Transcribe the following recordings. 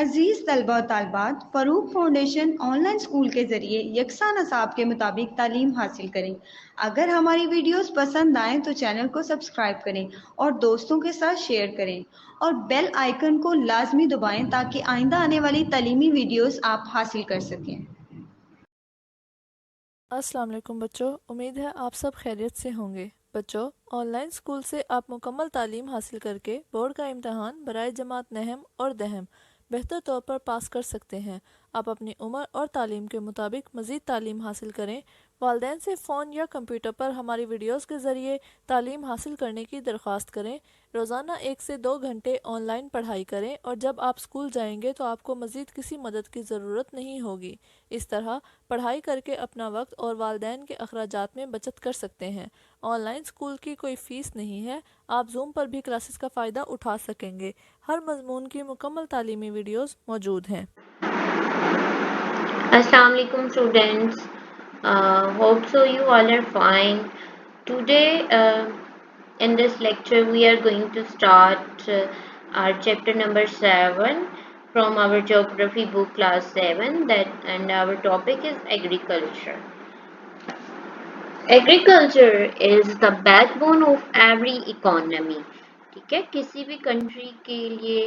अजीज़ तलबा और तालबात, Farooq foundation online school के ज़रिए यकसा नसाब के मुताबिक तालीम हासिल करें। अगर हमारी वीडियोस पसंद आएँ तो चैनल को सब्सक्राइब करें और दोस्तों के साथ शेयर करें और बेल आइकन को लाजमी दबाएं ताकि आइंदा आने वाली तालीमी वीडियोस आप हासिल कर सकें। अस्सलाम वालेकुम बच्चों, उम्मीद है आप सब खैरियत से होंगे। बच्चों, ऑनलाइन स्कूल से आप मुकम्मल तालीम हासिल करके बोर्ड का इम्तहान बराए जमात नहम और दहम बेहतर तौर पर पास कर सकते हैं। आप अपनी उम्र और तालीम के मुताबिक मज़ीद तालीम हासिल करें। वालिदैन से फ़ोन या कंप्यूटर पर हमारी वीडियोस के ज़रिए तालीम हासिल करने की दरख्वास्त करें। रोज़ाना 1 से 2 घंटे ऑनलाइन पढ़ाई करें और जब आप स्कूल जाएंगे तो आपको मज़ीद किसी मदद की ज़रूरत नहीं होगी। इस तरह पढ़ाई करके अपना वक्त और वालिदैन के अखराजात में बचत कर सकते हैं। ऑनलाइन स्कूल की कोई फ़ीस नहीं है। आप जूम पर भी क्लासेस का फ़ायदा उठा सकेंगे। हर मजमून की मुकम्मल तालीमी वीडियोस मौजूद हैं। Assalamu alaikum students. Hope so you all are fine. Today in this lecture we are going to start our chapter number 7 from our geography book class 7 and our topic is agriculture. Agriculture is the backbone of every economy. ठीक है, किसी भी country के लिए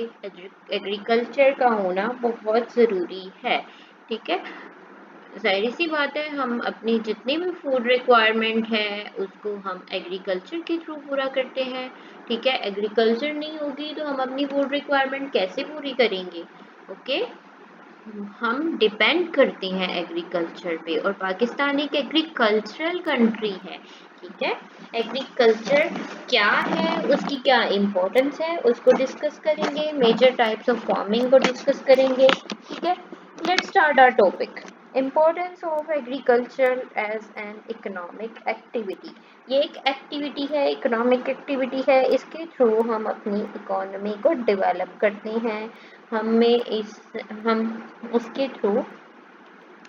agriculture का होना बहुत ज़रूरी है। ठीक है, जाहिर सी बात है, हम अपनी जितनी भी फूड रिक्वायरमेंट है उसको हम एग्रीकल्चर के थ्रू पूरा करते हैं। ठीक है, एग्रीकल्चर नहीं होगी तो हम अपनी फूड रिक्वायरमेंट कैसे पूरी करेंगे? ओके, हम डिपेंड करते हैं एग्रीकल्चर पे और पाकिस्तान एक एग्रीकल्चरल कंट्री है। ठीक है, एग्रीकल्चर क्या है, उसकी क्या इम्पोर्टेंस है, उसको डिस्कस करेंगे। मेजर टाइप्स ऑफ फार्मिंग को डिस्कस करेंगे। ठीक है, let's start our topic. Importance of agriculture as an economic activity. ये एक एक्टिविटी है, इकोनॉमिक एक्टिविटी है। इसके थ्रू हम अपनी इकोनॉमी को डेवलप करते हैं। हम उसके थ्रू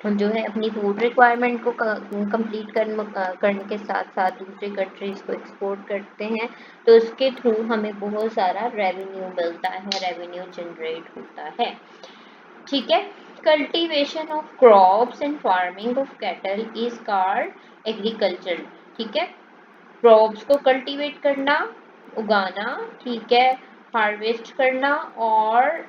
जो है अपनी फूड रिक्वायरमेंट को कंप्लीट करने के साथ साथ दूसरे कंट्रीज को एक्सपोर्ट करते हैं, तो उसके थ्रू हमें बहुत सारा रेवेन्यू मिलता है, रेवेन्यू जनरेट होता है। ठीक है, cultivation of crops and farming of cattle is called agriculture. ठीक है, क्रॉप्स को कल्टीवेट करना, उगाना, ठीक है, हार्वेस्ट करना और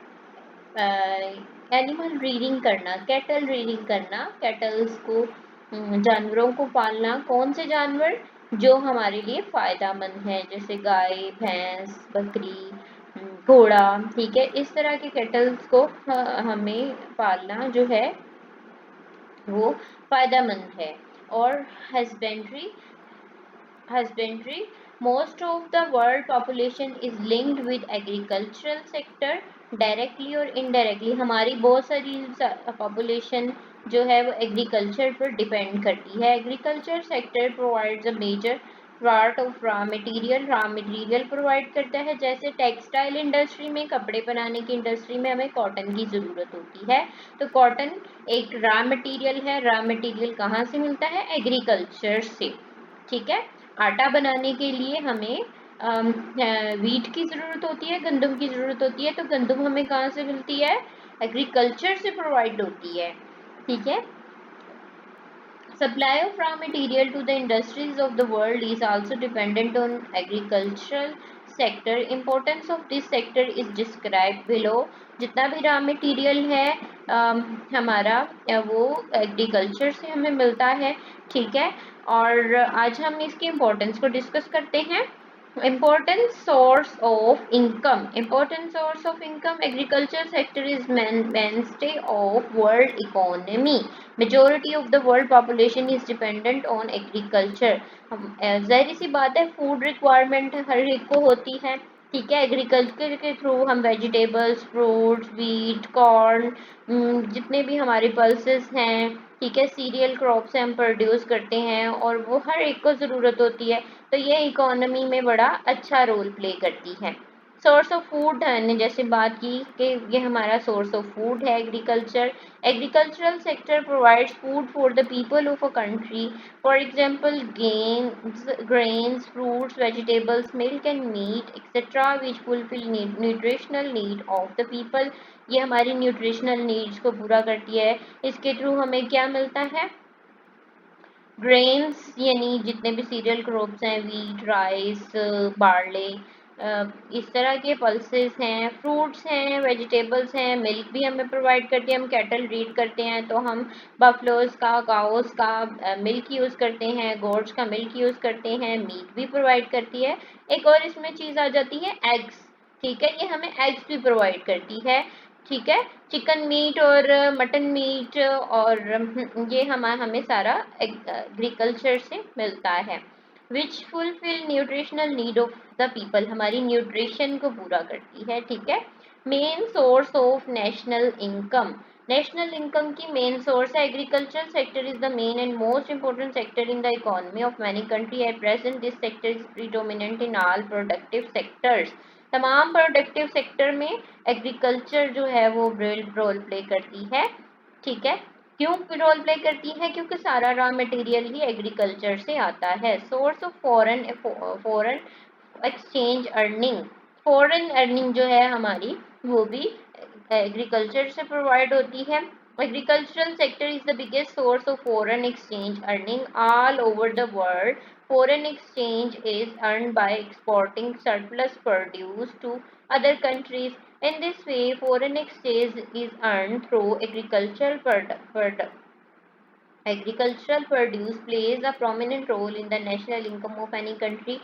एनिमल रीडिंग करना, कैटल रीडिंग करना, कैटल्स को जानवरों को पालना। कौन से जानवर? जो हमारे लिए फ़ायदेमंद है, जैसे गाय, भैंस, बकरी, घोड़ा। ठीक है, इस तरह के कैटल्स को हमें पालना जो है वो फ़ायदेमंद है। और husbandry husbandry, most of the world population is linked with agricultural sector directly और indirectly। हमारी बहुत सारी population जो है वो एग्रीकल्चर पर डिपेंड करती है। Agriculture sector provides a major part of raw material provide करता है। जैसे टेक्सटाइल इंडस्ट्री में, कपड़े बनाने की इंडस्ट्री में हमें कॉटन की ज़रूरत होती है, तो कॉटन एक रॉ मटेरियल है। रॉ मटेरियल कहाँ से मिलता है? एग्रीकल्चर से। ठीक है, आटा बनाने के लिए हमें वीट की ज़रूरत होती है, गंदम की ज़रूरत होती है, तो गंदम हमें कहाँ से मिलती है? एग्रीकल्चर से प्रोवाइड होती है। ठीक है, supply of raw material to the industries of the world is also dependent on agricultural sector. Importance of this sector is described below। जितना भी रॉ मटेरियल है हमारा वो एग्रीकल्चर से हमें मिलता है। ठीक है, और आज हम इसकी इम्पोर्टेंस को डिस्कस करते हैं। Important source of income, agriculture sector is mainstay of world economy। Majority of the world population is dependent on agriculture। जाहिर सी बात है, फूड रिक्वायरमेंट हर एक को होती है। ठीक है, एग्रीकल्चर के थ्रू हम वेजिटेबल्स, फ्रूट्स, वीट, कॉर्न, जितने भी हमारे पल्सेस हैं, ठीक है, सीरियल क्रॉप से हम प्रोड्यूस करते हैं और वो हर एक को ज़रूरत होती है, तो ये इकोनॉमी में बड़ा अच्छा रोल प्ले करती है। सोर्स ऑफ फूड ने जैसे बात की कि ये हमारा सोर्स ऑफ फूड है agriculture. Agricultural sector provides food for the people of a country. For example grains, fruits, vegetables, milk and meat etc which fulfill nutritional need of the people। ये हमारी न्यूट्रिशनल नीड्स को पूरा करती है। इसके through हमें क्या मिलता है? ग्रेन्स यानी जितने भी सीरियल क्रॉप्स हैं, वीट, राइस, बार्ले, इस तरह के पल्सेस हैं, फ्रूट्स हैं, वेजिटेबल्स हैं, मिल्क भी हमें प्रोवाइड करती है। हम कैटल रीड करते हैं तो हम बफलोज का, काउस का मिल्क यूज़ करते हैं, गोट्स का मिल्क यूज़ करते हैं, मीट भी प्रोवाइड करती है। एक और इसमें चीज़ आ जाती है एग्स। ठीक है, ये हमें एग्स भी प्रोवाइड करती है। ठीक है, चिकन मीट और मटन मीट और ये हमें सारा एग्रीकल्चर से मिलता है। Which fulfil nutritional need of the people, हमारी न्यूट्रिशन को पूरा करती है। ठीक है, main source of national income. National income की मेन सोर्स है agriculture sector is the main and most important sector in the economy of many country. At present this sector is predominant in all productive sectors. तमाम productive sector में agriculture जो है वो role play करती है। ठीक है, क्यों रोल प्ले करती है? क्योंकि सारा रॉ मटेरियल ही एग्रीकल्चर से आता है। Source of foreign exchange earning. Foreign earning जो है हमारी वो भी एग्रीकल्चर से प्रोवाइड होती है। Agricultural sector is the biggest source of foreign exchange earning all over the world. Foreign exchange is earned by exporting surplus produce to other countries. In this way, foreign exchange is earned through agricultural produce plays a prominent role in the national income of any country।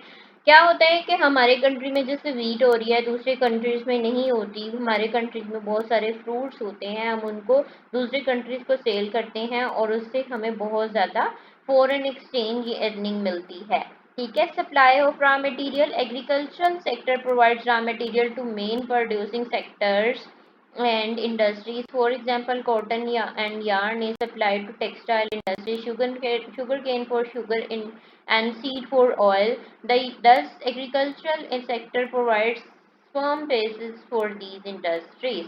क्या होता है कि हमारे country में जैसे wheat हो रही है, दूसरे कंट्रीज में नहीं होती। हमारे कंट्रीज में बहुत सारे फ्रूट्स होते हैं, हम उनको दूसरी कंट्रीज को सेल करते हैं और उससे हमें बहुत ज़्यादा फॉरेन एक्सचेंज अर्निंग मिलती है। ठीक है, supply of raw material. Agricultural sector provides raw material to main producing sectors and industries. For example, cotton and yarn is supplied to textile industry, sugarcane for sugar and seed for oil. Thus, agricultural sector provides firm basis for these industries।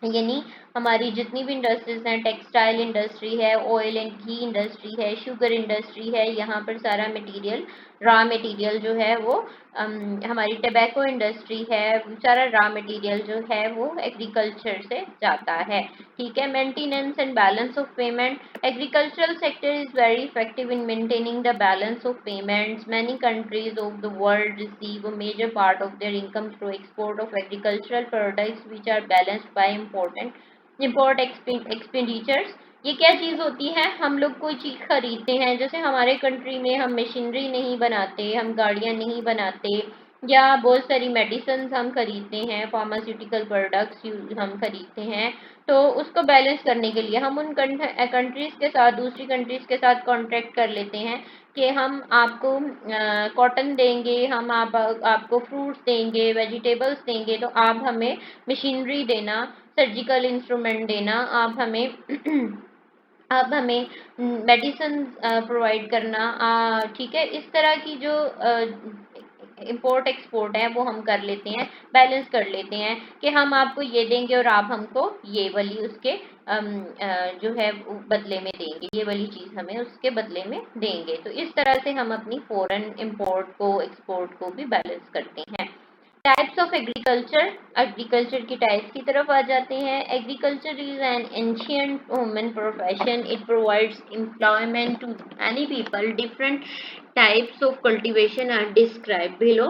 यानी हमारी जितनी भी industries हैं, textile industry है, oil and ghee industry है, sugar industry है, यहाँ पर सारा मटेरियल, रॉ मटेरियल जो है वो हमारी टबैको इंडस्ट्री है, सारा रॉ मटेरियल जो है वो एग्रीकल्चर से जाता है। ठीक है, maintenance and balance of payment. Agricultural sector is very effective in maintaining the balance of payments. Many countries of the world receive a major part of their income through export of agricultural products which are balanced by import expenditures. ये क्या चीज़ होती है? हम लोग कोई चीज़ खरीदते हैं, जैसे हमारे कंट्री में हम मशीनरी नहीं बनाते, हम गाड़ियाँ नहीं बनाते, या बहुत सारी मेडिसिन हम खरीदते हैं, फार्मास्यूटिकल प्रोडक्ट्स हम खरीदते हैं, तो उसको बैलेंस करने के लिए हम उन कंट्रीज़ के साथ, दूसरी कंट्रीज़ के साथ कॉन्ट्रैक्ट कर लेते हैं कि हम आपको कॉटन देंगे, हम आपको फ्रूट्स देंगे, वेजिटेबल्स देंगे, तो आप हमें मशीनरी देना, सर्जिकल इंस्ट्रूमेंट देना, आप हमें आप हमें मेडिसिन प्रोवाइड करना। ठीक है, इस तरह की जो इम्पोर्ट एक्सपोर्ट है वो हम कर लेते हैं, बैलेंस कर लेते हैं कि हम आपको ये देंगे और आप हमको ये वाली उसके जो है बदले में देंगे, ये वाली चीज़ हमें उसके बदले में देंगे। तो इस तरह से हम अपनी फॉरेन इम्पोर्ट को, एक्सपोर्ट को भी बैलेंस करते हैं। Types of agriculture. एग्रीकल्चर की टाइप्स की तरफ आ जाते हैं। Agriculture is an ancient human profession. It provides employment to any people. Different types of cultivation are describe below.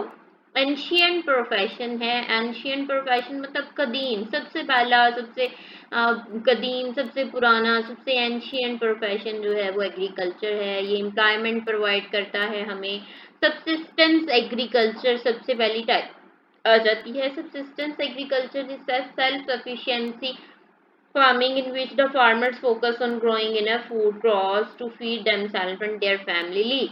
Ancient profession है, एंशियंट प्रोफेशन मतलब कदीम, सबसे पहला, सबसे कदीम, सबसे पुराना, सबसे एंशियंट प्रोफेशन जो है वो एग्रीकल्चर है। ये एम्प्लॉयमेंट प्रोवाइड करता है हमें। सबसिस्टेंस एग्रीकल्चर सबसे पहली टाइप आ जाती है। Subsistence agriculture is self sufficiency farming in which the farmers focus on growing enough food crops to feed themselves and their family।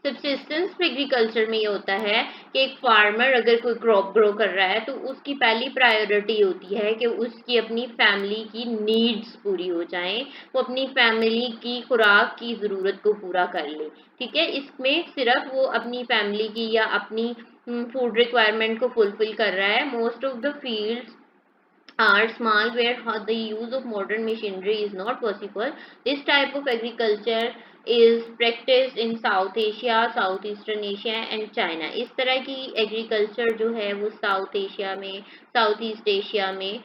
Subsistence agriculture में ये होता है कि एक फार्मर अगर कोई क्रॉप ग्रो कर रहा है तो उसकी पहली प्रायोरिटी होती है कि उसकी अपनी फैमिली की नीड्स पूरी हो जाएं, वो अपनी फैमिली की खुराक की ज़रूरत को पूरा कर ले। ठीक है, इसमें सिर्फ वो अपनी फैमिली की या अपनी फूड रिक्वायरमेंट को फुलफिल कर रहा है. Most of the fields are small where the use of modern machinery is not possible. This type of agriculture is practiced in South Asia, Southeastern Asia and China. इस तरह की agriculture जो है वो साउथ एशिया में, south east Asia में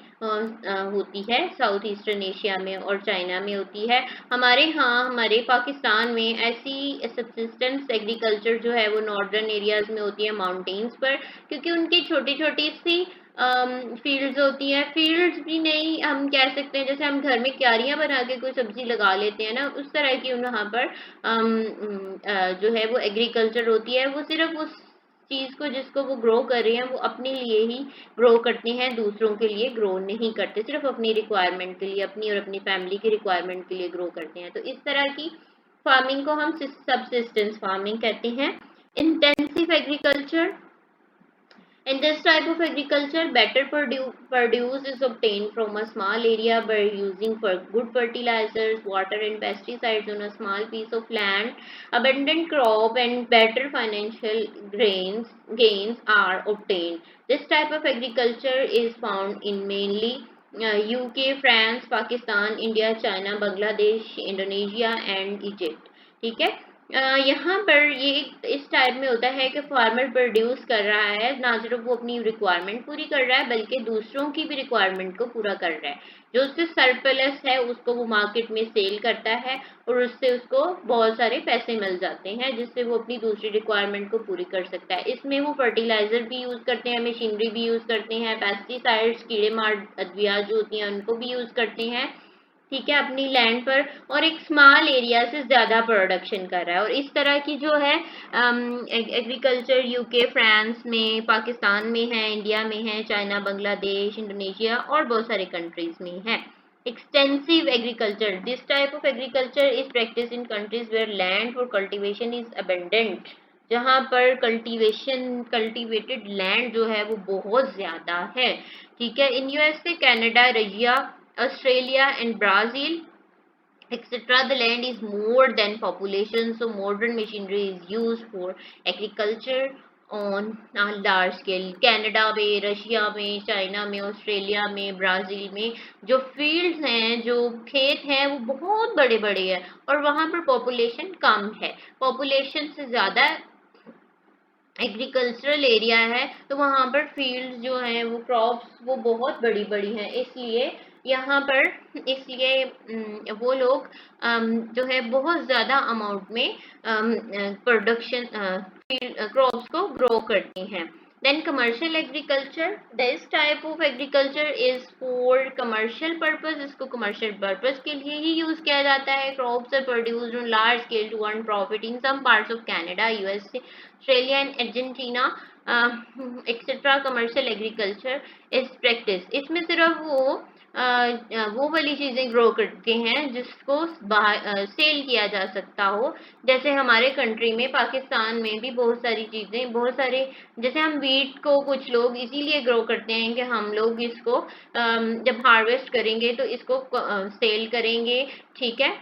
होती है, साउथ ईस्टर्न एशिया में और चाइना में होती है. हमारे यहाँ हमारे पाकिस्तान में ऐसी सब्सिस्टेंस एग्रीकल्चर जो है वो नॉर्दर्न एरियाज में होती है, माउंटेन्स पर, क्योंकि उनकी छोटी छोटी सी फील्ड्स होती हैं. फील्ड्स भी नहीं हम कह सकते हैं, जैसे हम घर में क्यारियां बना के कोई सब्जी लगा लेते हैं ना, उस तरह की वहाँ पर जो है वो एग्रीकल्चर होती है. वो सिर्फ उस चीज को जिसको वो ग्रो कर रहे हैं वो अपने लिए ही ग्रो करते हैं, दूसरों के लिए ग्रो नहीं करते, सिर्फ अपनी रिक्वायरमेंट के लिए, अपनी और अपनी फैमिली की रिक्वायरमेंट के लिए ग्रो करते हैं. तो इस तरह की फार्मिंग को हम सबसिस्टेंस फार्मिंग कहते हैं. Intensive agriculture. In this type of agriculture, better produce is obtained from a small area by using good fertilizers, water and pesticides on a small piece of land. Abundant crop and better financial gains are obtained. This type of agriculture is found in mainly UK, France, Pakistan, India, China, Bangladesh, Indonesia and Egypt. ठीक है. यहाँ पर ये इस type में होता है कि फार्मर प्रोड्यूस कर रहा है, ना सिर्फ वो अपनी रिक्वायरमेंट पूरी कर रहा है बल्कि दूसरों की भी रिक्वायरमेंट को पूरा कर रहा है. जो उससे सरप्लस है उसको वो मार्केट में सेल करता है और उससे उसको बहुत सारे पैसे मिल जाते हैं, जिससे वो अपनी दूसरी रिक्वायरमेंट को पूरी कर सकता है. इसमें वो फर्टिलाइजर भी यूज करते हैं, मशीनरी भी यूज करते हैं, पेस्टिसाइड्स कीड़े मार अद्वियात जो होती हैं उनको भी यूज करते हैं. ठीक है, अपनी लैंड पर, और एक स्मॉल एरिया से ज्यादा प्रोडक्शन कर रहा है. और इस तरह की जो है एग्रीकल्चर यूके, फ्रांस में, पाकिस्तान में है, इंडिया में है, चाइना, बांग्लादेश, इंडोनेशिया और बहुत सारे कंट्रीज में है. Extensive agriculture. This type of agriculture is practice in countries where land for cultivation is abundant. जहाँ पर कल्टीवेटेड लैंड जो है वो बहुत ज्यादा है. ठीक है. In USA, Canada, Russia, Australia and Brazil, etc. The land is more than population, so modern machinery is used for agriculture on a large scale. Canada में, रशिया में, चाइना में, ऑस्ट्रेलिया में, ब्राज़ील में जो फील्ड्स हैं, जो खेत हैं, वो बहुत बड़े बड़े हैं और वहाँ पर पॉपुलेशन कम है. पॉपुलेशन से ज़्यादा एग्रीकल्चरल एरिया है, तो वहाँ पर फील्ड्स जो हैं वो क्रॉप्स वो बहुत बड़ी बड़ी हैं. इसलिए यहाँ पर वो लोग जो है बहुत ज़्यादा अमाउंट में प्रोडक्शन क्रॉप्स को ग्रो करती हैं. Then commercial agriculture. This type of agriculture is for commercial purpose. इसको commercial purpose के लिए ही use किया जाता है. Crops are produced on large scale to earn profit in some parts of Canada, USA, Australia and Argentina, etc. Commercial agriculture is practiced. इसमें सिर्फ वो वाली चीजें ग्रो करते हैं जिसको सेल किया जा सकता हो. जैसे हमारे कंट्री में, पाकिस्तान में भी बहुत सारी चीजें, बहुत सारे, जैसे हम वीट को कुछ लोग इसीलिए ग्रो करते हैं कि हम लोग इसको जब हार्वेस्ट करेंगे तो इसको सेल करेंगे. ठीक है.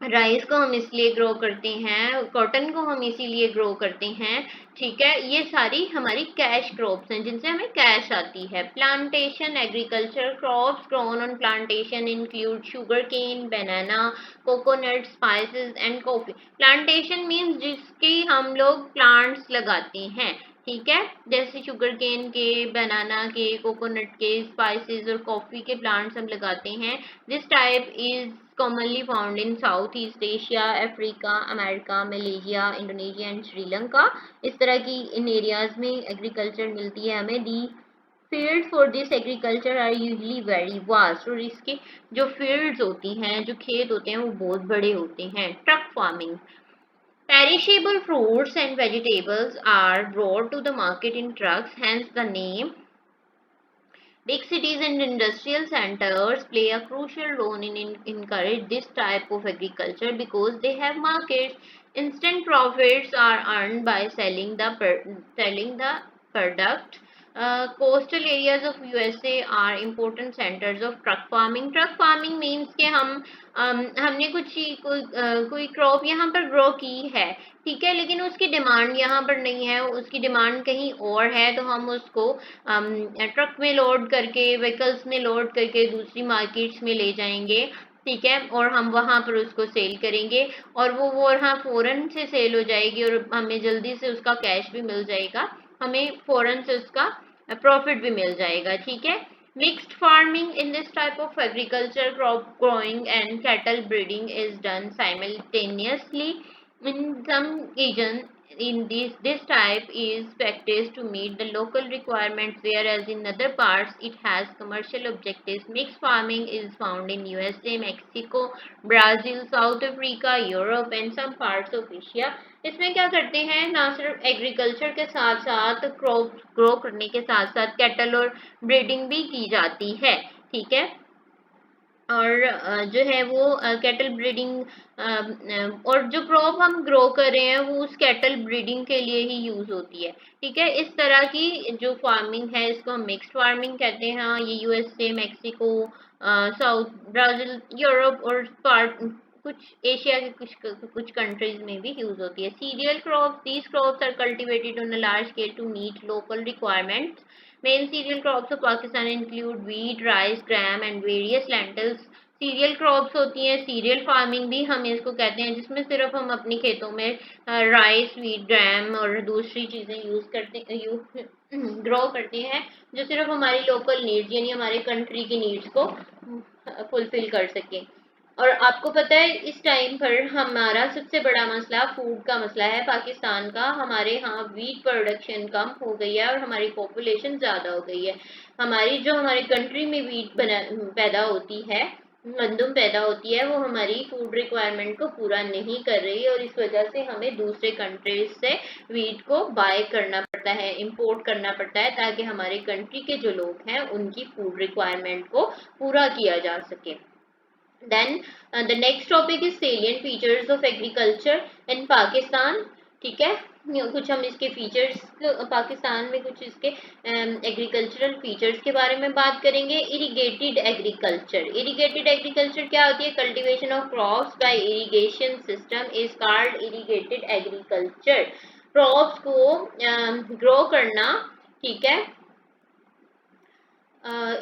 राइस को हम इसलिए ग्रो करते हैं, कॉटन को हम इसीलिए ग्रो करते हैं. ठीक है. ये सारी हमारी कैश क्रॉप्स हैं जिनसे हमें कैश आती है. Plantation agriculture. Crops grown on plantation include sugar cane, banana, coconut, spices and coffee. Plantation means जिसकी हम लोग प्लांट्स लगाते हैं. ठीक है. जैसे शुगर केन के, बनाना के, कोकोनट के, स्पाइसेस और कॉफी के प्लांट्स हम लगाते हैं. This type is commonly found in Southeast Asia, Africa, America, Malaysia, Indonesia and Sri Lanka. इस तरह की इन एरियाज में एग्रीकल्चर मिलती है हमें. The field for this agriculture are usually very vast. और इसके जो फील्ड्स होती हैं, जो खेत होते हैं, वो बहुत बड़े होते हैं. Truck farming. Perishable fruits and vegetables are brought to the market in trucks, hence the name. Big cities and industrial centers play a crucial role in encourage this type of agriculture because they have markets. Instant profits are earned by selling the product Coastal areas of USA are important centers of truck farming. Truck farming means कि हमने कोई crop यहाँ पर grow की है, ठीक है, लेकिन उसकी डिमांड यहाँ पर नहीं है, उसकी डिमांड कहीं और है, तो हम उसको ट्रक में लोड करके, व्हीकल्स में लोड करके दूसरी मार्केट्स में ले जाएंगे, ठीक है, और हम वहां पर उसको सेल करेंगे, और वो वहाँ फौरन से सेल हो जाएगी और हमें जल्दी से उसका कैश भी मिल जाएगा, हमें फौरन से उसका प्रॉफिट भी मिल जाएगा, ठीक है। Mixed farming in this type of agriculture, crop growing and cattle breeding is done simultaneously in some region. In this type is practiced to meet the local requirements, whereas in other parts it has commercial objectives. Mixed farming is found in USA, Mexico, Brazil, South Africa, Europe and some parts of Asia. इसमें क्या करते हैं, ना सिर्फ agriculture के साथ साथ crop grow करने के साथ साथ कैटल और ब्रीडिंग भी की जाती है, ठीक है। और जो है वो कैटल ब्रीडिंग और जो क्रॉप हम ग्रो कर रहे हैं वो उस कैटल ब्रीडिंग के लिए ही यूज होती है, ठीक है। इस तरह की जो फार्मिंग है इसको हम मिक्स्ड फार्मिंग कहते हैं। ये USA, Mexico, south, Brazil, Europe और पार्ट कुछ एशिया के कुछ कंट्रीज में भी यूज होती है। Cereal crops, these crops are cultivated on a large scale to meet local requirements. Main cereal crops of Pakistan include wheat, rice, gram and various lentils. Cereal crops होती हैं, serial farming भी हम इसको कहते हैं, जिसमें सिर्फ हम अपने खेतों में राइस, व्हीट, ग्राम और दूसरी चीजें ग्रो करते हैं, जो सिर्फ हमारी लोकल नीड्स यानी हमारे कंट्री की नीड्स को फुलफिल कर सके। और आपको पता है इस टाइम पर हमारा सबसे बड़ा मसला फूड का मसला है पाकिस्तान का। हमारे यहाँ वीट प्रोडक्शन कम हो गई है और हमारी पॉपुलेशन ज़्यादा हो गई है। हमारी कंट्री में वीट पैदा होती है, गंदम पैदा होती है, वो हमारी फूड रिक्वायरमेंट को पूरा नहीं कर रही, और इस वजह से हमें दूसरे कंट्रीज से वीट को बाय करना पड़ता है, इंपोर्ट करना पड़ता है, ताकि हमारे कंट्री के जो लोग हैं उनकी फूड रिक्वायरमेंट को पूरा किया जा सके। Then the next topic is salient features of agriculture in Pakistan, ठीक है। कुछ हम इसके फीचर्स, पाकिस्तान में कुछ इसके एग्रीकल्चरल फीचर्स के बारे में बात करेंगे। इरिगेटेड एग्रीकल्चर, इरिगेटेड एग्रीकल्चर क्या होती है? Cultivation of crops by irrigation system is called irrigated agriculture. Crops को ग्रो करना, ठीक है,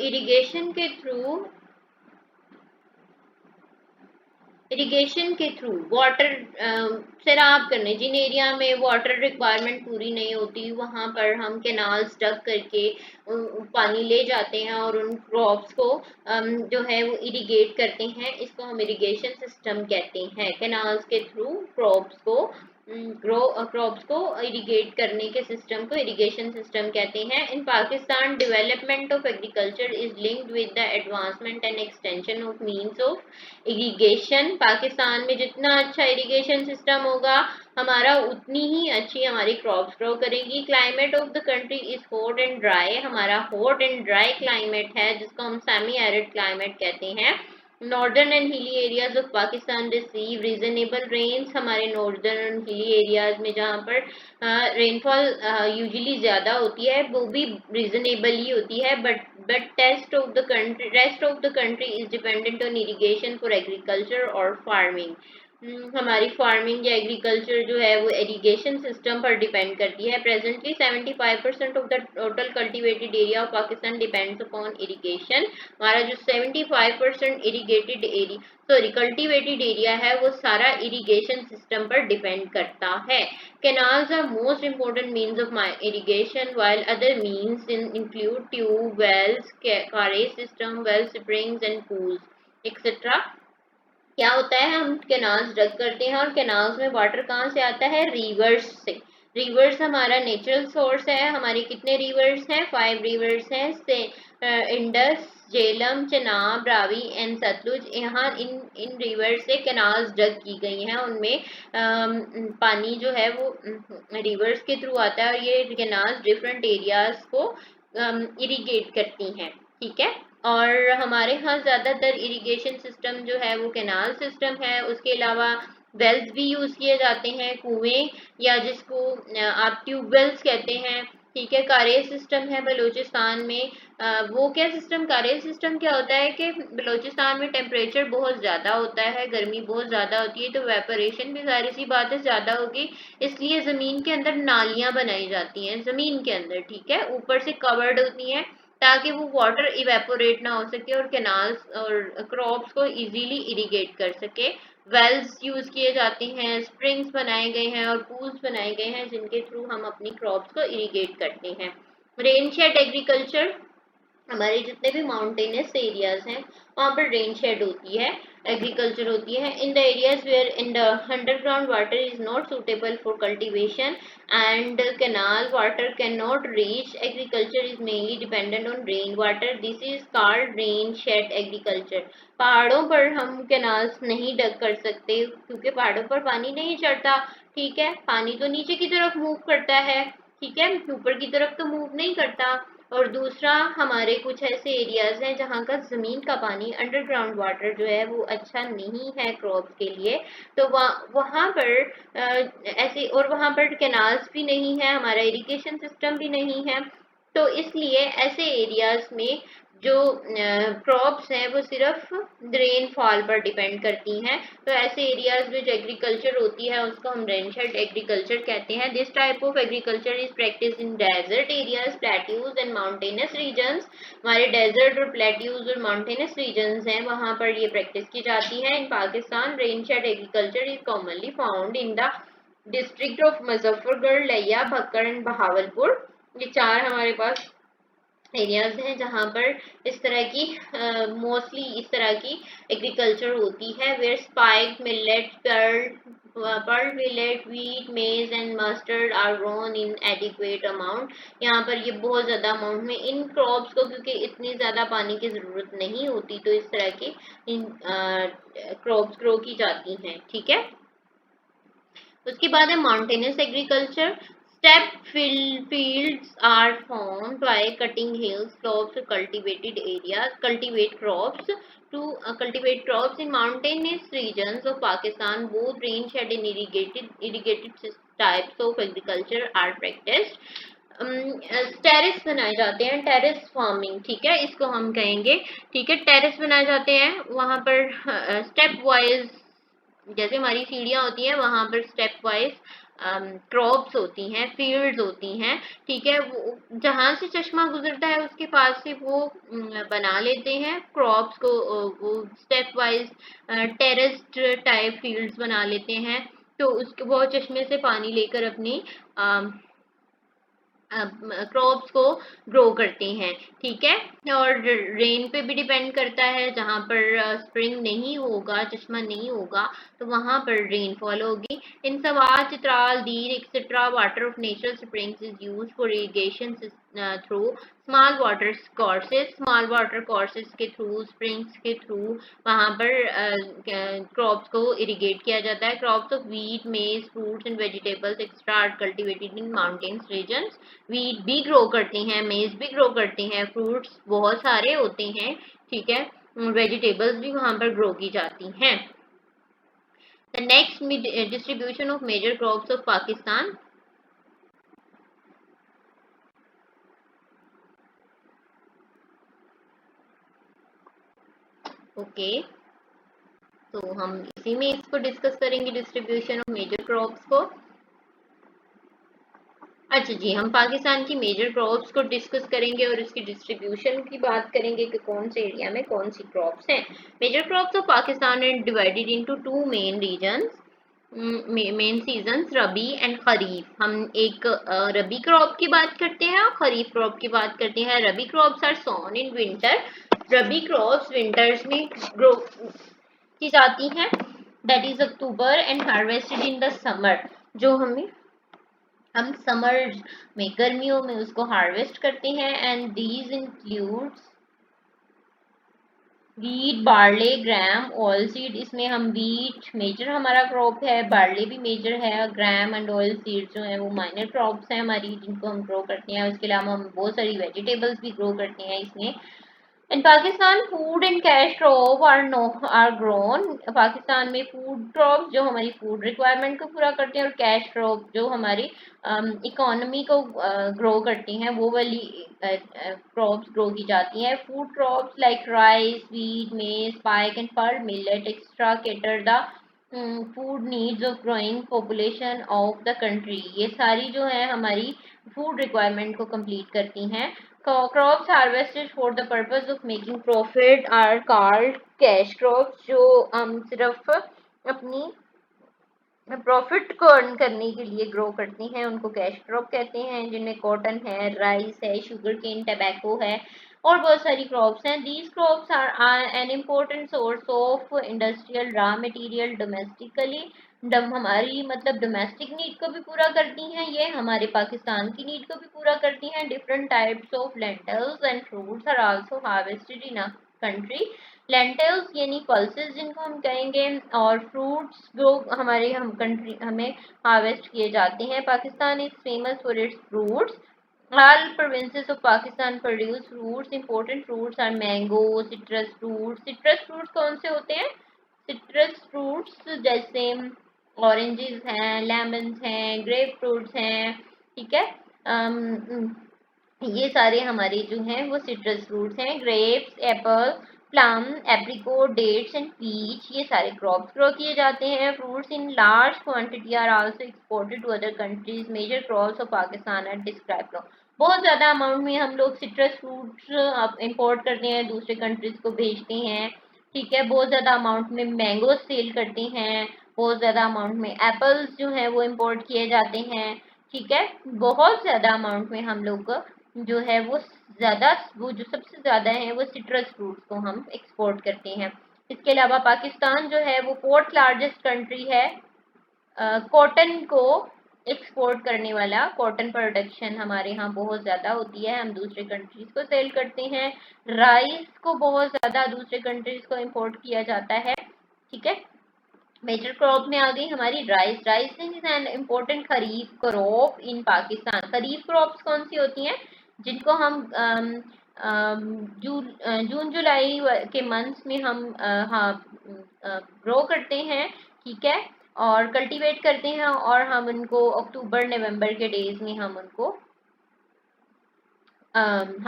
इरिगेशन के थ्रू वाटर सैराब करने, जिन एरिया में वाटर रिक्वायरमेंट पूरी नहीं होती वहां पर हम कैनाल्स डग करके पानी ले जाते हैं और उन क्रॉप्स को जो है वो इरिगेट करते हैं। इसको हम इरिगेशन सिस्टम कहते हैं। कैनाल्स के थ्रू क्रॉप्स को इरिगेट करने के सिस्टम को इरिगेशन सिस्टम कहते हैं। In Pakistan development of agriculture is linked with the advancement and extension of means of irrigation. Pakistan में जितना अच्छा इरिगेशन सिस्टम होगा हमारा उतनी ही अच्छी हमारी क्रॉप्स ग्रो करेंगी। Climate of the country is hot and dry, हमारा हॉट एंड ड्राई क्लाइमेट है जिसको हम सेमी एरिड क्लाइमेट कहते हैं। Northern and hilly areas of Pakistan receive reasonable rains, हमारे नॉर्दर्न एंड हिली एरियाज में जहाँ पर रेनफॉल यूजुअली ज़्यादा होती है वो भी रीजनेबल ही होती है, but rest of the country is dependent on irrigation for agriculture और फार्मिंग। हमारी फार्मिंग या एग्रीकल्चर जो है वो इरिगेशन सिस्टम पर डिपेंड करती है। Presently 75% of the total cultivated area of Pakistan depends upon irrigation. हमारा जो 75% कल्टीवेटेड एरिया है वो सारा इरिगेशन सिस्टम पर डिपेंड करता है। Canals are most important means of irrigation, while other means include tube wells, carriage system, well springs and pools etcetera. क्या होता है, हम कैनाल्स डग करते हैं और कैनाल्स में वाटर कहाँ से आता है? रिवर्स से। रिवर्स हमारा नेचुरल सोर्स है। हमारे कितने रिवर्स हैं? 5 रिवर्स हैं, से इंडस, झेलम, चनाब, रावी एंड सतलुज। यहाँ इन रिवर्स से कैनाल्स डग की गई हैं, उनमें पानी जो है वो रिवर्स के थ्रू आता है और ये कैनाल्स डिफरेंट एरियाज को इरिगेट करती हैं, ठीक है। और हमारे यहाँ ज़्यादातर इरिगेशन सिस्टम जो है वो कैनाल सिस्टम है। उसके अलावा वेल्स भी यूज़ किए जाते हैं, कुएं, या जिसको आप ट्यूबवेल्स कहते हैं, ठीक है। कारेल सिस्टम है बलूचिस्तान में। वो क्या सिस्टम, कारेल सिस्टम क्या होता है कि बलूचिस्तान में टेम्परेचर बहुत ज़्यादा होता है, गर्मी बहुत ज़्यादा होती है, तो वेपोरेशन भी जाहिर सी बात है ज़्यादा होगी, इसलिए ज़मीन के अंदर नालियाँ बनाई जाती हैं ज़मीन के अंदर, ठीक है, ऊपर से कवर्ड होती हैं ताकि वो वाटर इवेपोरेट ना हो सके और कैनाल्स और क्रॉप्स को इजीली इरिगेट कर सके। वेल्स यूज किए जाते हैं, स्प्रिंग्स बनाए गए हैं और पूल्स बनाए गए हैं जिनके थ्रू हम अपनी क्रॉप्स को इरिगेट करते हैं। रेन शेड एग्रीकल्चर, हमारे जितने भी माउंटेनियस एरियाज हैं वहाँ पर रेन शेड होती है, एग्रीकल्चर होती है। In the areas where in the underground water is not suitable for cultivation and canal water can not reach, agriculture is mainly dependent on rain water, this is called rain shed agriculture. पहाड़ों पर हम canals नहीं डग कर सकते क्योंकि पहाड़ों पर पानी नहीं चढ़ता, ठीक है, पानी तो नीचे की तरफ मूव करता है, ठीक है, ऊपर की तरफ तो मूव नहीं करता। और दूसरा, हमारे कुछ ऐसे एरियाज हैं जहाँ का ज़मीन का पानी, अंडरग्राउंड वाटर जो है वो अच्छा नहीं है क्रॉप्स के लिए, तो वहाँ पर ऐसे, और वहाँ पर कैनाल्स भी नहीं है, हमारा इरिगेशन सिस्टम भी नहीं है, तो इसलिए ऐसे एरियाज में जो क्रॉप्स हैं वो सिर्फ रेनफॉल पर डिपेंड करती हैं, तो ऐसे एरियाज में जो एग्रीकल्चर होती है उसको हम रेनशेड एग्रीकल्चर कहते हैं। This type of agriculture is practice in desert areas, plateaus and mountainous regions. हमारे डेजर्ट और प्लेट्यूज और माउंटेनस रीजन्स हैं वहाँ पर ये प्रैक्टिस की जाती है। In Pakistan rainfed agriculture is commonly found in the district of Muzaffargarh, Layyah, Bhakkar and Bahawalpur. ये चार हमारे पास एरियाज हैं जहाँ पर इस तरह की मोस्टली इस तरह की एग्रीकल्चर होती है। Where spike millet, pearl millet, wheat, maize and mustard are grown in adequate amount. यहाँ पर ये बहुत ज़्यादा अमाउंट में इन क्रॉप्स को, क्योंकि इतनी ज़्यादा पानी की ज़रूरत नहीं होती, तो इस तरह की इन क्रॉप्स ग्रो की जाती हैं, ठीक है। उसके बाद है mountainous agriculture. Step fields are formed by cutting hills, slopes, cultivated areas, cultivate crops in mountainous regions of Pakistan. Both rain shed and irrigated types of agriculture are practiced. Terrace बनाए जाते हैं, टेरेस फार्मिंग, ठीक है, इसको हम कहेंगे, ठीक है, टेरेस बनाए जाते हैं वहाँ पर स्टेप वाइज, जैसे हमारी सीढ़ियाँ होती हैं वहाँ पर स्टेप वाइज क्रॉप्स होती हैं, फील्ड्स होती हैं, ठीक है, वो जहाँ से चश्मा गुजरता है उसके पास से वो बना लेते हैं क्रॉप्स को, वो step wise terraced type fields बना लेते हैं, तो उसके वो चश्मे से पानी लेकर अपनी क्रॉप्स को ग्रो करते हैं, ठीक है। और रेन पे भी डिपेंड करता है, जहाँ पर स्प्रिंग नहीं होगा, चश्मा नहीं होगा, तो वहाँ पर रेनफॉल होगी। इन सवार, Chitral, Dir etcetera water of natural springs is use for irrigation through small water courses के थ्रू, स्प्रिंग्स के थ्रू वहाँ पर क्रॉप्स को इरिगेट किया जाता है। Crops of wheat, maize, fruits and vegetables extra are cultivated in mountains regions. Wheat भी grow करते हैं, मेज भी ग्रो करते हैं, फ्रूट्स बहुत सारे होते हैं, ठीक है, वेजिटेबल्स भी वहाँ पर ग्रो की जाती हैं। The next distribution of major crops of Pakistan. Okay, तो हम इसी में इसको डिस्कस करेंगे, डिस्ट्रीब्यूशन ऑफ मेजर क्रॉप्स को। अच्छा जी, हम पाकिस्तान की मेजर क्रॉप्स को डिस्कस करेंगे और इसकी डिस्ट्रीब्यूशन की बात करेंगे कि कौन से एरिया में कौन सी क्रॉप्स हैं। Major crops of Pakistan are divided into two main regions, main seasons, rabi and kharif. हम एक रबी क्रॉप की बात करते हैं और खरीफ क्रॉप की बात करते हैं। Rabi crops are sown in winter, rabi crops winters में ग्रो की जाती हैं, that is October, and harvested in the summer, जो हम समर में, गर्मियों में उसको हार्वेस्ट करते हैं। And these includes wheat, barley, gram, oil seed. इसमें हम वीट मेजर हमारा क्रॉप है, बार्ले भी मेजर है, ग्राम एंड ऑयल सीड जो है वो माइनर क्रॉप्स हैं हमारी, जिनको हम ग्रो करते हैं। उसके अलावा हम बहुत सारी वेजिटेबल्स भी ग्रो करते हैं इसमें। In Pakistan, food and cash crop are grown. Pakistan में फूड क्रॉप जो हमारी फूड रिक्वायरमेंट को पूरा करते हैं और कैश क्रॉप जो हमारी इकोनॉमी को ग्रो करती हैं वो वाली क्रॉप्स ग्रो की जाती हैं. Food crops like rice, wheat, maize, spike and pearl millet extra cater the food needs of growing population of the country. ये सारी जो है हमारी फूड रिक्वायरमेंट को कंप्लीट करती हैं. Crops harvested for the purpose of making profit are called cash crops. जो हम सिर्फ अपनी प्रॉफिट को अर्न करने के लिए ग्रो करती हैं उनको कैश क्रॉप कहते हैं, जिनमें कॉटन है, राइस है, शुगर केन, टबैको है और बहुत सारी क्रॉप्स हैं. These crops are an important source of industrial raw material domestically. हमारी मतलब डोमेस्टिक नीड को भी पूरा करती हैं, ये हमारे पाकिस्तान की नीड को भी पूरा करती हैं. Different types of lentils and fruits are also harvested in a country. Lentils यानी पल्सेस जिनको हम कहेंगे और फ्रूट्स जो हमारे हम कंट्री हमें हार्वेस्ट किए जाते हैं. Pakistan is famous for its fruits. All provinces of Pakistan produce fruits. Important fruits are mango, citrus fruits. Citrus fruits कौन से होते हैं? Citrus fruits जैसे ऑरेंजेस हैं, लेमन्स हैं, ग्रेप फ्रूट्स हैं, ठीक है. ये सारे हमारे जो हैं वो सिट्रस फ्रूट्स हैं. Grapes, apple, plum, apricot, dates and peach ये सारे क्रॉप्स ग्रो किए जाते हैं. Fruits in large quantity are also exported to other countries. Major crops of Pakistan are described. बहुत ज़्यादा अमाउंट में हम लोग सिट्रस फ्रूट्स इंपोर्ट करते हैं, दूसरे कंट्रीज को भेजते हैं, ठीक है. बहुत ज़्यादा अमाउंट में मैंगो सेल करते हैं, बहुत ज़्यादा अमाउंट में एप्पल्स जो हैं वो इंपोर्ट किए जाते हैं, ठीक है. बहुत ज़्यादा अमाउंट में हम लोग जो है वो जो सबसे ज़्यादा है वो सिट्रस फ्रूट्स को हम एक्सपोर्ट करते हैं. इसके अलावा पाकिस्तान जो है वो फोर्थ लार्जेस्ट कंट्री है कॉटन को एक्सपोर्ट करने वाला. कॉटन प्रोडक्शन हमारे यहाँ बहुत ज़्यादा होती है, हम दूसरे कंट्रीज को सेल करते हैं. राइस को बहुत ज़्यादा दूसरे कंट्रीज को इंपोर्ट किया जाता है, ठीक है. मेजर क्रॉप में आ गई हमारी rice. Rice is an important kharif crop in Pakistan. Kharif crops कौन सी होती हैं जिनको हम जून जुलाई के मंथ्स में हम ग्रो करते हैं, ठीक है, और कल्टीवेट करते हैं और हम उनको अक्टूबर नवंबर के डेज में हम उनको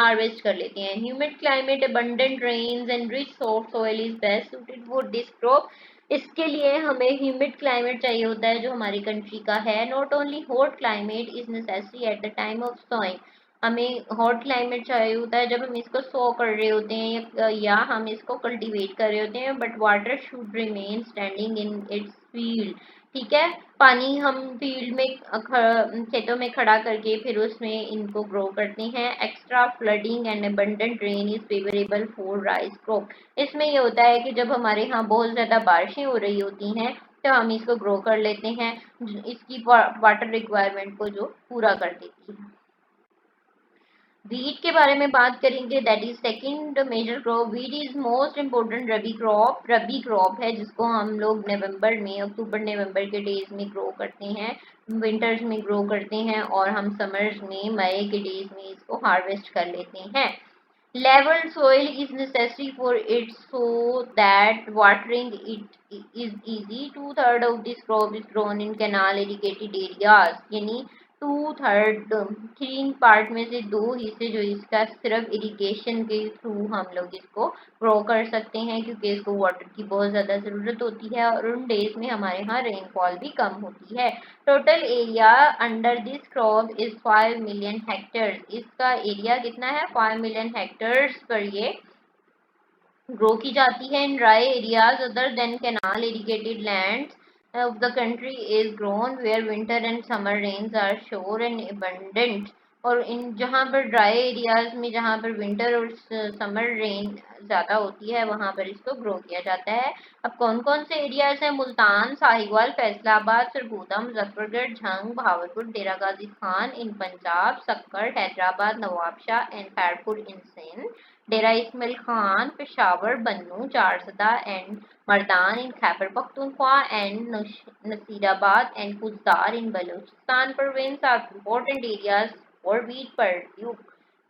हार्वेस्ट कर लेते हैं. Humid climate, abundant rains and rich soft soil is best suited for this crop. इसके लिए हमें ह्यूमिड क्लाइमेट चाहिए होता है जो हमारी कंट्री का है. Not only hot climate is necessary at the time of sowing. हमें हॉट क्लाइमेट चाहिए होता है जब हम इसको सो कर रहे होते हैं या हम इसको कल्टीवेट कर रहे होते हैं. But water should remain standing in its field, ठीक है. पानी हम फील्ड में खेतों में खड़ा करके फिर उसमें इनको ग्रो करते हैं. Extra flooding and abundant rain is favourable for rice crop. इसमें ये होता है कि जब हमारे यहाँ बहुत ज़्यादा बारिशें हो रही होती हैं तो हम इसको ग्रो कर लेते हैं, इसकी वाटर रिक्वायरमेंट को जो पूरा कर देती है. वीट के बारे में बात करेंगे, that is second major crop. Wheat is most important rabi crop. Rabi crop है जिसको हम लोग नवंबर में अक्टूबर नवंबर के डेज में ग्रो करते हैं, विंटर्स में ग्रो करते हैं और हम समर्स में मई के डेज में इसको हार्वेस्ट कर लेते हैं. Level soil is necessary for it so that watering it is easy. 2/3 of this crop is grown in canal irrigated areas. यानी 2/3 3 पार्ट में से 2 हिस्से जो इसका सिर्फ इरिगेशन के थ्रू हम लोग इसको ग्रो कर सकते हैं क्योंकि इसको वाटर की बहुत ज़्यादा ज़रूरत होती है और उन डेज में हमारे यहाँ रेनफॉल भी कम होती है. Total area under this crop is 5 million hectare. इसका एरिया कितना है? 5 मिलियन हेक्टेयर्स पर ये ग्रो की जाती है. In dry areas other than canal irrigated land of the country is grown where winter and summer rains are sure and abundant. और इन जहाँ पर ड्राई एरियाज में जहाँ पर विंटर और समर रेन ज़्यादा होती है वहाँ पर इसको ग्रो किया जाता है. अब कौन कौन से एरियाज हैं? Multan, Sahiwal, Faisalabad, Sargodha, Muzaffargarh, Jhang, Bahawalpur, Dera Ghazi Khan in Punjab, Sukkur, Hyderabad, Nawabshah and Khairpur in Sindh, Dera Ismail Khan, Peshawar, Bannu, Charsadda and Mardan in Khyber Pakhtunkhwa and Nasirabad and Kuzdar in Balochistan province are important areas for wheat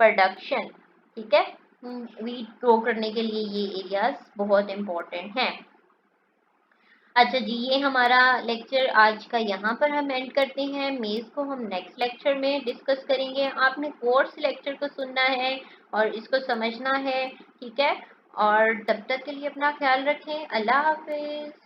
production. ठीक है. वीट ग्रो करने के लिए ये एरियाज बहुत इम्पोर्टेंट हैं। अच्छा जी, ये हमारा लेक्चर आज का यहाँ पर हम एंड करते हैं। मेज़ को हम नेक्स्ट लेक्चर में डिस्कस करेंगे। आपने कोर्स लेक्चर को सुनना है और इसको समझना है, ठीक है। और तब तक के लिए अपना ख्याल रखें। अल्लाह हाफिज़।